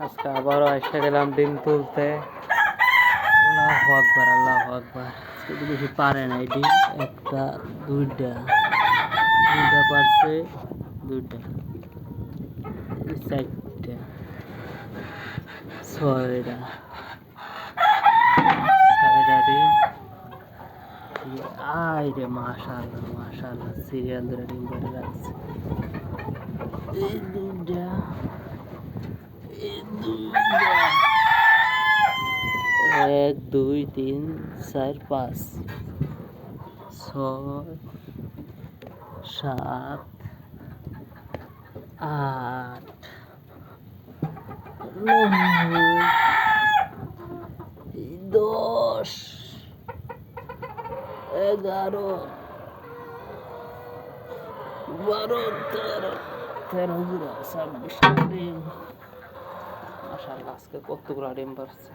আজকে আবারও এসে গেলাম ডিম তুলতে। আল্লাহু আকবার, আল্লাহু আকবার। আজকে তো বেশি পারে না এই ডিম। একটা, দুইটা পারছে, দুইটা, চারটা, ছয়টা, ডিম। আয় রে, মাশাআল্লাহ মাশাআল্লাহ, সিরিয়াল ধরে ডিম ভরে রাখছে। এই দুইটা, এক, দুই, তিন, চার, পাঁচ, ছয়, সাত, আট, নয়, 10, 11, 12, 13, 26 ডিম। মাশাআল্লাহ, আজকে কতগুলো ডিম পারছে।